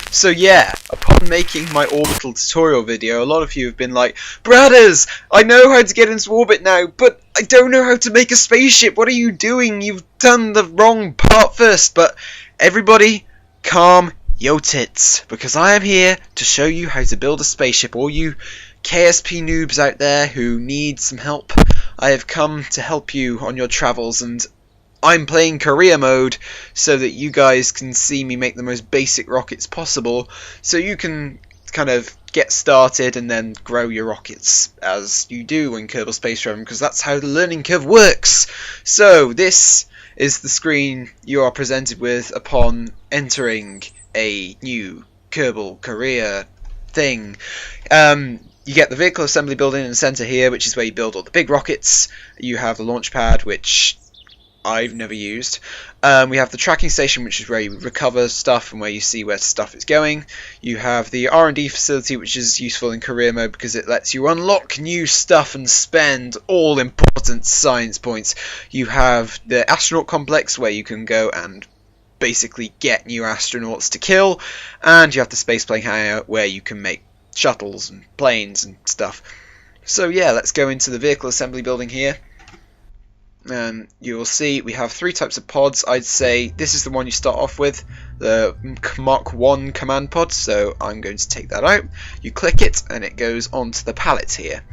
So yeah, upon making my orbital tutorial video, a lot of you have been like, Brothers, I know how to get into orbit now, but I don't know how to make a spaceship. What are you doing? You've done the wrong part first. But everybody, calm yo tits, because I am here to show you how to build a spaceship. All you KSP noobs out there who need some help, I have come to help you on your travels, and I'm playing career mode so that you guys can see me make the most basic rockets possible, so you can kind of get started and then grow your rockets as you do in Kerbal Space Program, because that's how the learning curve works. So this is the screen you are presented with upon entering a new Kerbal career thing. You get the vehicle assembly building in the center here, which is where you build all the big rockets. You have the launch pad, which I've never used. We have the tracking station, which is where you recover stuff and where you see where stuff is going. You have the R&D facility, which is useful in career mode because it lets you unlock new stuff and spend all important science points. You have the astronaut complex, where you can go and basically get new astronauts to kill, and you have the spaceplane hangout, where you can make shuttles and planes and stuff. So yeah, let's go into the vehicle assembly building here. You will see we have three types of pods. I'd say this is the one you start off with, the Mark 1 command pod, so I'm going to take that out. You click it and it goes onto the pallet here.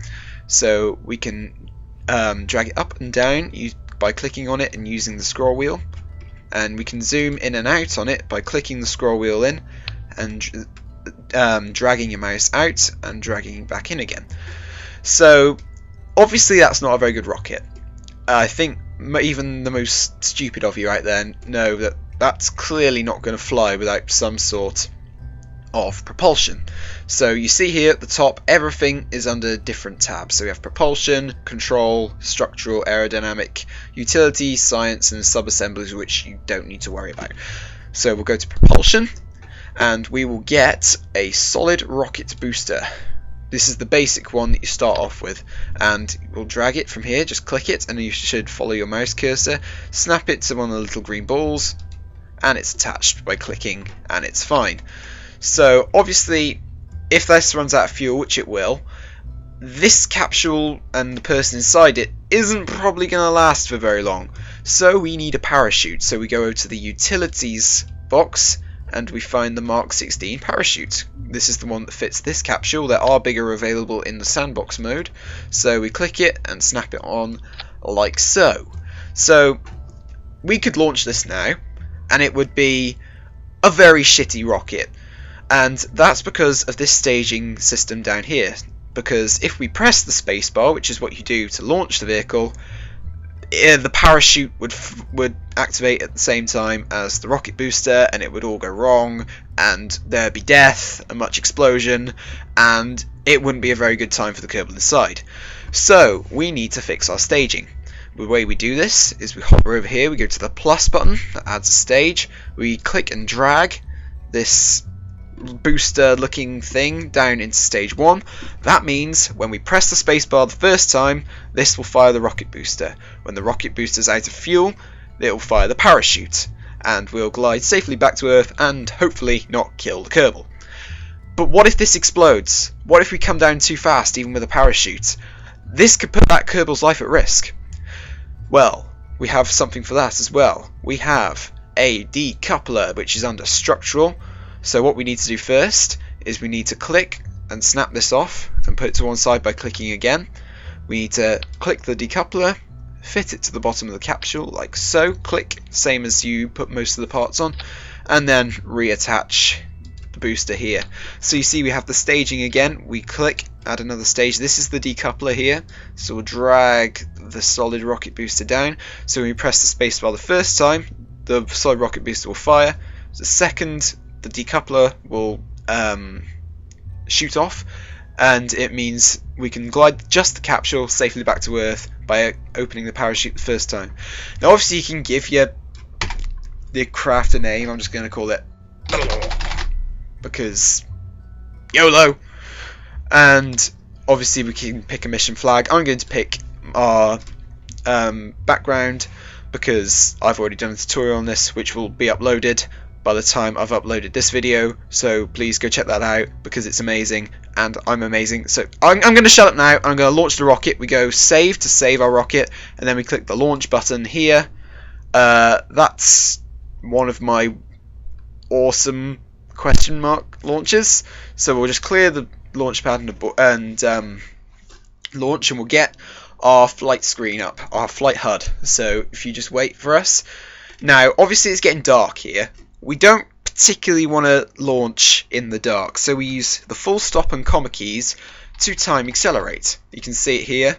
So we can drag it up and down by clicking on it and using the scroll wheel, and we can zoom in and out on it by clicking the scroll wheel in and dragging your mouse out and dragging back in again. So obviously that's not a very good rocket. I think even the most stupid of you out there know that that's clearly not going to fly without some sort of propulsion. So you see here at the top, everything is under different tabs. So we have propulsion, control, structural, aerodynamic, utility, science, and sub-assemblies, which you don't need to worry about. So we'll go to propulsion, and we will get a solid rocket booster. This is the basic one that you start off with, and we'll drag it from here. Just click it and you should follow your mouse cursor, snap it to one of the little green balls, and it's attached by clicking, and it's fine. So obviously if this runs out of fuel, which it will, this capsule and the person inside it isn't probably going to last for very long, so we need a parachute. So we go over to the utilities box and we find the Mark 16 parachute. This is the one that fits this capsule. There are bigger available in the sandbox mode, so we click it and snap it on like so. So we could launch this now and it would be a very shitty rocket, and that's because of this staging system down here. Because if we press the spacebar, which is what you do to launch the vehicle, the parachute would activate at the same time as the rocket booster, and it would all go wrong, and there'd be death and much explosion, and it wouldn't be a very good time for the Kerbal inside. So we need to fix our staging. The way we do this is we hover over here, we go to the plus button that adds a stage, we click and drag this booster looking thing down into stage 1. That means when we press the spacebar the first time, this will fire the rocket booster. When the rocket booster is out of fuel, it will fire the parachute, and we'll glide safely back to Earth and hopefully not kill the Kerbal. But what if this explodes? What if we come down too fast even with a parachute? This could put that Kerbal's life at risk. Well, we have something for that as well. We have a decoupler, which is under structural. So what we need to do first is we need to click and snap this off and put it to one side by clicking again. We need to click the decoupler, fit it to the bottom of the capsule like so, click, same as you put most of the parts on, and then reattach the booster here. So you see we have the staging again, we click, add another stage. This is the decoupler here, so we'll drag the solid rocket booster down. So when we press the spacebar the first time, the solid rocket booster will fire. The second, the decoupler will shoot off, and it means we can glide just the capsule safely back to Earth by opening the parachute the first time. Now obviously you can give your the craft a name. I'm just going to call it because YOLO. And obviously we can pick a mission flag. I'm going to pick our background because I've already done a tutorial on this, which will be uploaded by the time I've uploaded this video, so please go check that out because it's amazing and I'm amazing. So I'm going to shut up now. I'm going to launch the rocket. We go save to save our rocket, and then we click the launch button here. That's one of my awesome question mark launches, so we'll just clear the launch pad and launch, and we'll get our flight screen up, our flight HUD. So if you just wait for us. Now obviously it's getting dark here. We don't particularly want to launch in the dark, so we use the full stop and comma keys to time accelerate. You can see it here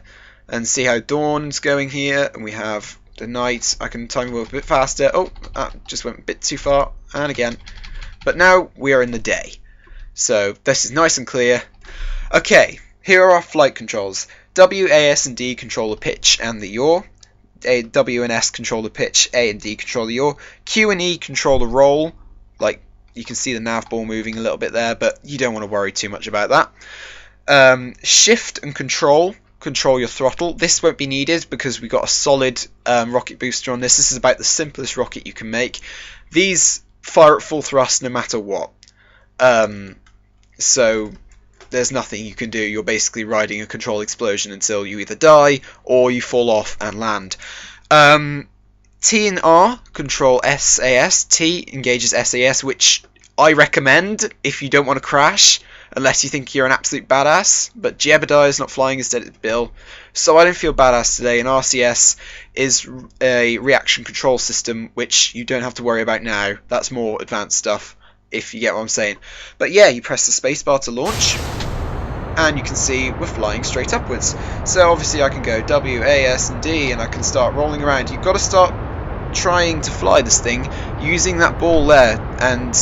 and see how dawn's going here, and we have the night. I can time move a bit faster. Oh, that just went a bit too far, and again. But now we are in the day, so this is nice and clear. Okay, here are our flight controls. W, A, S and D control the pitch and the yaw. W and S control the pitch, A and D control the yaw. Q and E control the roll. Like, you can see the nav ball moving a little bit there, but you don't want to worry too much about that. Shift and control your throttle. This won't be needed because we got a solid rocket booster on this. This is about the simplest rocket you can make. These fire at full thrust no matter what. So there's nothing you can do. You're basically riding a control explosion until you either die or you fall off and land. T and R control SAS. T engages SAS, which I recommend if you don't want to crash, unless you think you're an absolute badass. But Jebediah is not flying, instead it's Bill. So I don't feel badass today, and RCS is a reaction control system, which you don't have to worry about now. That's more advanced stuff, if you get what I'm saying. But yeah, you press the spacebar to launch, and you can see we're flying straight upwards. So obviously I can go W, A, S and D, and I can start rolling around. You've got to start trying to fly this thing using that ball there, and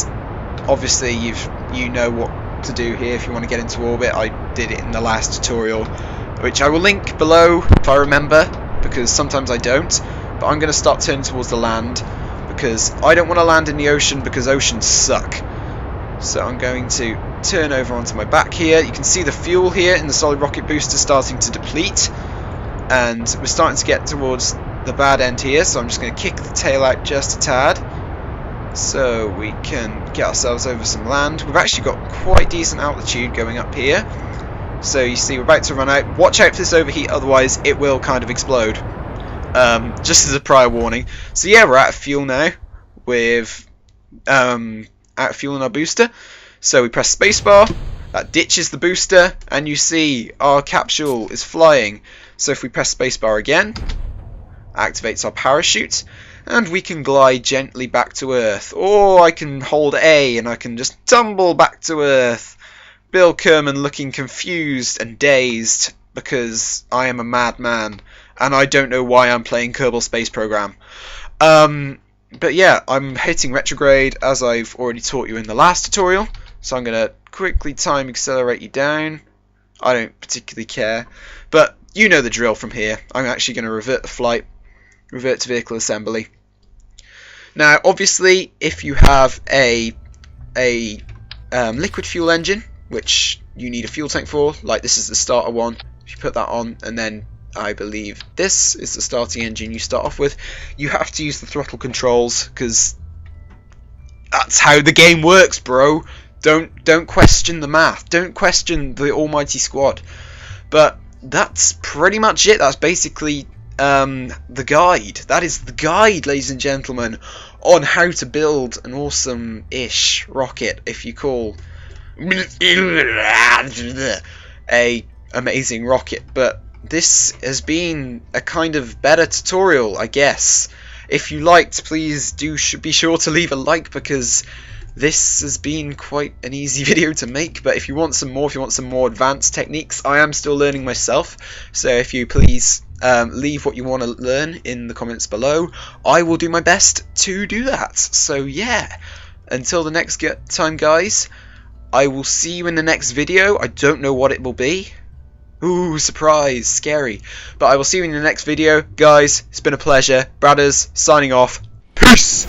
obviously you know what to do here if you want to get into orbit. I did it in the last tutorial, which I will link below if I remember, because sometimes I don't. But I'm going to start turning towards the land because I don't want to land in the ocean, because oceans suck. So I'm going to turn over onto my back here. You can see the fuel here in the solid rocket booster starting to deplete, and we're starting to get towards the bad end here, so I'm just going to kick the tail out just a tad so we can get ourselves over some land. We've actually got quite decent altitude going up here, so you see we're about to run out. Watch out for this overheat, otherwise it will kind of explode, just as a prior warning. So yeah, we're out of fuel now with out of fuel in our booster, so we press spacebar, that ditches the booster, and you see our capsule is flying. So if we press spacebar again, activates our parachute, and we can glide gently back to Earth. Or I can hold A and I can just tumble back to Earth. Bill Kerman looking confused and dazed because I am a madman and I don't know why I'm playing Kerbal Space Program. But yeah, I'm hitting retrograde as I've already taught you in the last tutorial, so I'm going to quickly time accelerate you down. I don't particularly care, but you know the drill from here. I'm actually going to revert the flight, revert to vehicle assembly. Now obviously if you have a liquid fuel engine, which you need a fuel tank for, like this is the starter one, if you put that on, and then I believe this is the starting engine you start off with, you have to use the throttle controls because that's how the game works, bro. Don't question the math, don't question the almighty squad. But that's pretty much it. That's basically the guide. That is the guide, ladies and gentlemen, on how to build an awesome-ish rocket, if you call a amazing rocket. But this has been a kind of better tutorial, I guess. If you liked, please be sure to leave a like, because this has been quite an easy video to make. But if you want some more advanced techniques, I am still learning myself, so if you please leave what you want to learn in the comments below, I will do my best to do that. So yeah, until the next time, guys, I will see you in the next video. I don't know what it will be. Ooh, surprise, scary. But I will see you in the next video. Guys, it's been a pleasure. Bradders, signing off. Peace!